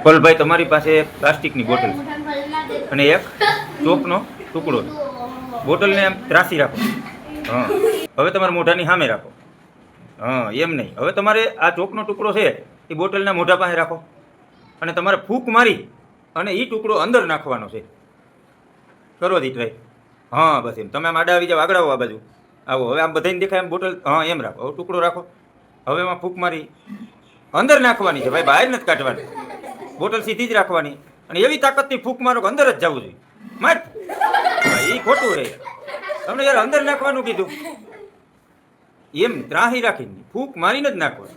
પલભાઈ તમારી પાસે એક પ્લાસ્ટિકની બોટલ અને એક ચોકનો ટુકડો છે. બોટલને એમ ત્રાસી રાખો. હા, હવે તમારા મોઢાની સામે રાખો. હા, એમ નહીં. હવે તમારે આ ચોકનો ટુકડો છે એ બોટલના મોઢા પાસે રાખો અને તમારે ફૂંક મારી અને એ ટુકડો અંદર નાખવાનો છે. કરો દી ટ્રાય. હા, બસ એમ. તમે આમ આડા આવી જાવ, આગળ આવો, આ બાજુ આવો. હવે આમ બધાને દેખાય એમ બોટલ. હા, એમ રાખો. હવે ટુકડો રાખો. હવે એમાં ફૂંક મારી અંદર નાખવાની છે ભાઈ, બહાર નથી કાઢવાની. બોટલ સીધી જ રાખવાની અને એવી તાકાતથી ફૂંક મારો કે અંદર જ જવું જોઈએ. માર એ ખોટું રહે. તમને યાર અંદર નાખવાનું કીધું. એમ ત્રાહી રાખીને ફૂંક મારીને જ નાખવાનું.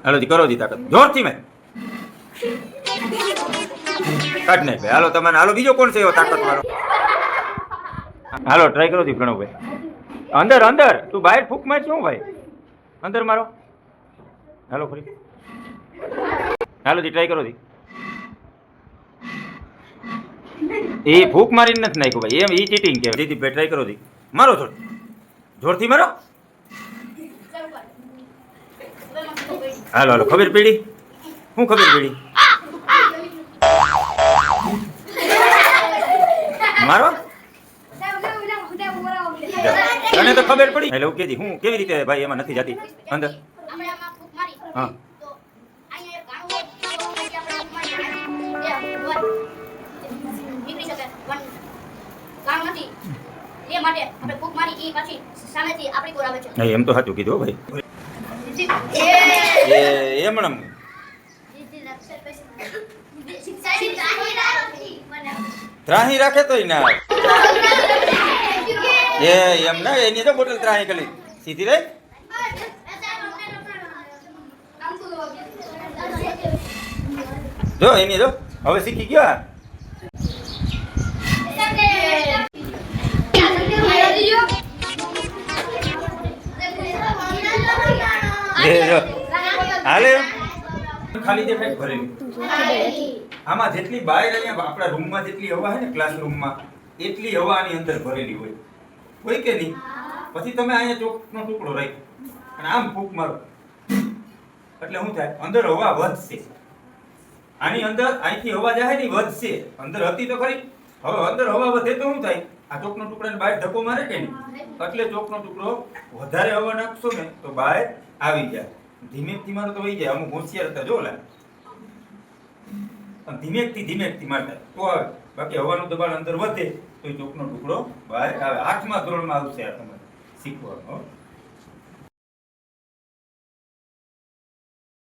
હાલો જી, કરો જી તાકાત જોરથી. મેં કાઢ નાખ ભાઈ. હાલો તમારે, હાલો બીજો કોણ છે એવો તાકાત વાળો? હાલો ટ્રાય કરો જી પ્રણવભાઈ. અંદર અંદર, તું બહાર ફૂંક માર શું ભાઈ? અંદર મારો. હાલો ફરી. હાલો જી ટ્રાય કરો જી. એ ફૂંક મારીને નથી નાખ્યું ભાઈ, એમ એ ચીટિંગ કહેવાય. દીદી ભાઈ ટ્રાય કરો જી. મારો થોડું જોરથી મારો. હાલો હાલો, ખબર પડી? શું ખબર પડી? મારો તને તો ખબર પડી. એટલે હું કેજી હું કેવી રીતે ભાઈ એમાં નથી જતી અંદર? હા, એમ તો સાચું કીધું ભાઈ. એમણમ ત્રાહી રાખે તો ના એમ ના, એની તો બોટલ ત્રાહી કરી સીધી રહી. જો એની જો હવે શીખી ગયો. હાલે ખાલી દેખાય ભરેલી. આમાં જેટલી બહાર અહીંયા આપણા રૂમમાં જેટલી હવા છે ને, ક્લાસરૂમમાં એટલી હવા આની અંદર ભરેલી હોય કે નહીં? પછી તમે અહીંયા ચોકનો ટુકડો રાખ્યો અને આમ ફૂંક મારો એટલે શું થાય? અંદર હવા વધશે. આની અંદર અહીંથી હવા જાય ને વધશે. અંદર હતી તો ખરી. હવે અંદર હવા વધે તો શું થાય? આ ચોકનો ટુકડાને બહાર ધક્કો મારે કે નહીં? એટલે ચોકનો ટુકડો વધારે હવા નાખશો ને તો બહાર આવી જાય. ધીમેકથી મારો તો વહી જાય. અમુક હોશિયાર હતા જો લા, ધીમેકથી મારતા તો આવે. બાકી હવાનું દબાણ અંદર વધે તો એ ચોકનો ટુકડો બહાર આવે. 8મા ધોરણમાં આવશે આ તમારે શીખવાનું.